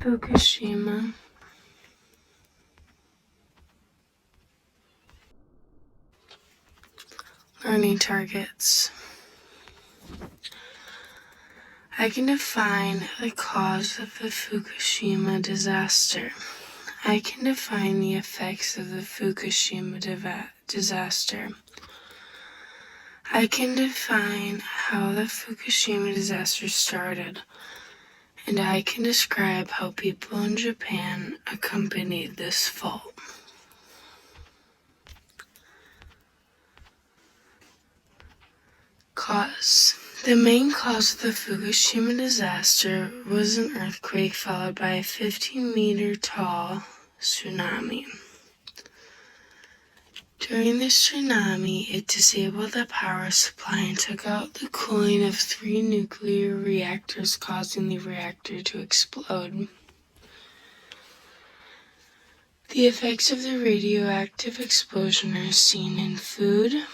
Fukushima. Learning targets. I can define the cause of the Fukushima disaster. I can define the effects of the Fukushima disaster. I can define how the Fukushima disaster started, and I can describe how people in Japan accompanied this fault. Cause. The main cause of the Fukushima disaster was an earthquake followed by a 15-meter tall tsunami. During the tsunami, it disabled the power supply and took out the cooling of 3 nuclear reactors, causing the reactor to explode. The effects of the radioactive explosion are seen in food,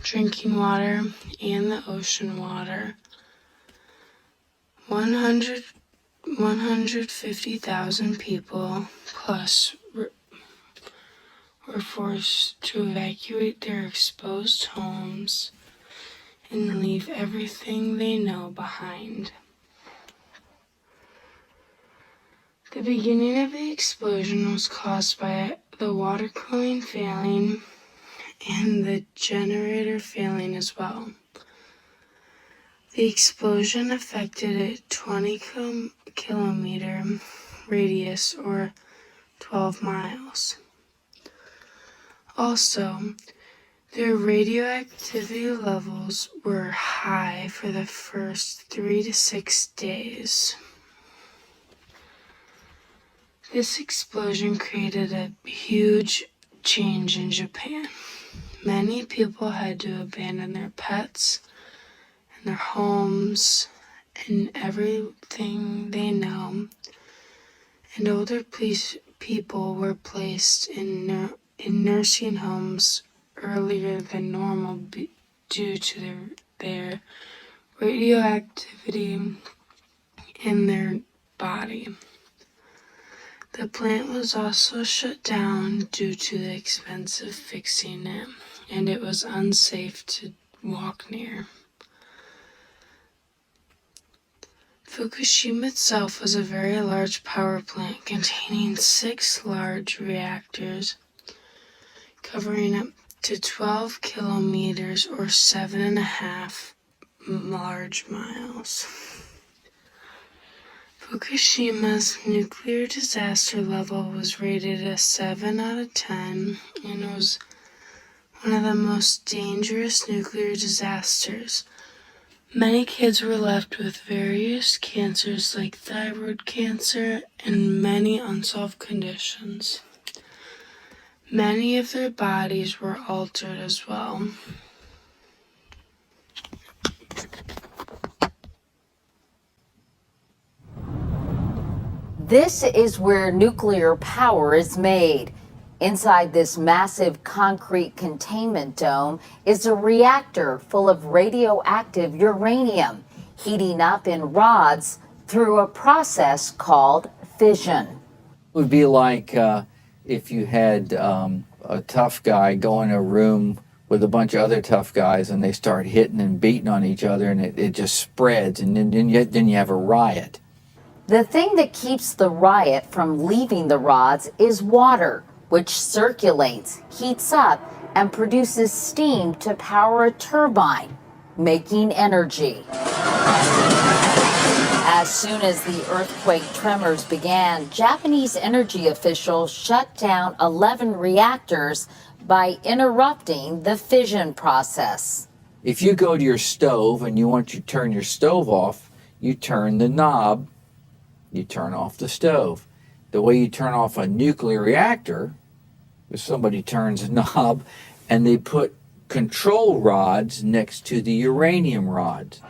drinking water, and the ocean water. 150,000 people plus were forced to evacuate their exposed homes and leave everything they know behind. The beginning of the explosion was caused by the water cooling failing and the generator failing as well. The explosion affected a 20-kilometer radius or 12 miles. Also, their radioactivity levels were high for the first 3 to 6 days. This explosion created a huge change in Japan. Many people had to abandon their pets and their homes and everything they know, and older people were placed in nursing homes earlier than normal due to their radioactivity in their body. The plant was also shut down due to the expense of fixing it, and it was unsafe to walk near. Fukushima itself was a very large power plant containing 6 large reactors, covering up to 12 kilometers or 7.5 large miles. Fukushima's nuclear disaster level was rated a 7 out of 10 and was one of the most dangerous nuclear disasters. Many kids were left with various cancers like thyroid cancer and many unsolved conditions. Many of their bodies were altered as well. This is where nuclear power is made. Inside this massive concrete containment dome is a reactor full of radioactive uranium, heating up in rods through a process called fission. It would be like if you had a tough guy go in a room with a bunch of other tough guys and they start hitting and beating on each other, and it just spreads, and then you have a riot. The thing that keeps the riot from leaving the rods is water, which circulates, heats up, and produces steam to power a turbine, making energy. As soon as the earthquake tremors began, Japanese energy officials shut down 11 reactors by interrupting the fission process. If you go to your stove and you want to turn your stove off, you turn the knob, you turn off the stove. The way you turn off a nuclear reactor is somebody turns a knob and they put control rods next to the uranium rods.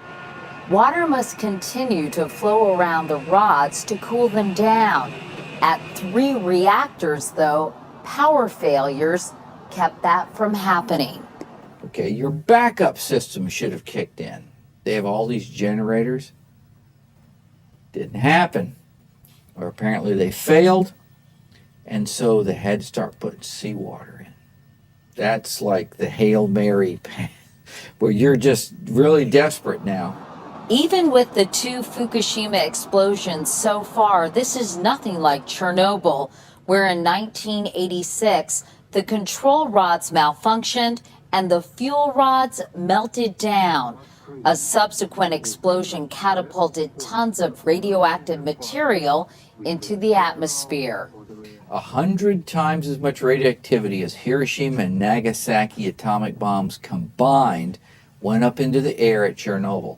Water must continue to flow around the rods to cool them down. At 3 reactors, though, power failures kept that from happening. Okay, your backup system should have kicked in. They have all these generators. Didn't happen. or apparently they failed, and so they had to start putting seawater in. That's like the Hail Mary, where you're just really desperate now. Even with the 2 Fukushima explosions so far, this is nothing like Chernobyl, where in 1986, the control rods malfunctioned and the fuel rods melted down. A subsequent explosion catapulted tons of radioactive material into the atmosphere. 100 times as much radioactivity as Hiroshima and Nagasaki atomic bombs combined went up into the air at Chernobyl.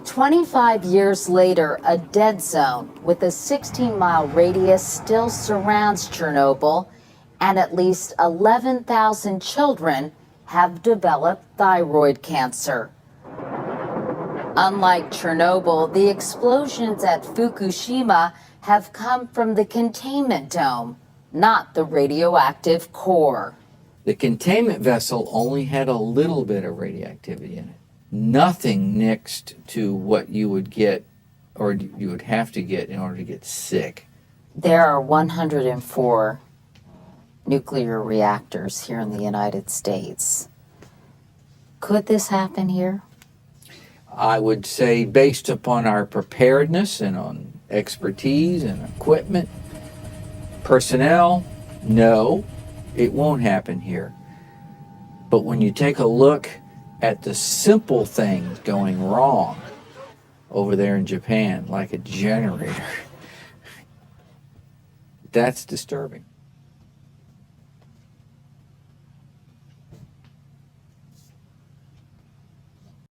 25 years later, a dead zone with a 16-mile radius still surrounds Chernobyl, and at least 11,000 children have developed thyroid cancer. Unlike Chernobyl, the explosions at Fukushima have come from the containment dome, not the radioactive core. The containment vessel only had a little bit of radioactivity in it. Nothing next to what you would get, or you would have to get in order to get sick. There are 104 nuclear reactors here in the United States. Could this happen here? I would say, based upon our preparedness and on expertise and equipment, personnel, no, it won't happen here. But when you take a look at the simple things going wrong over there in Japan, like a generator, that's disturbing.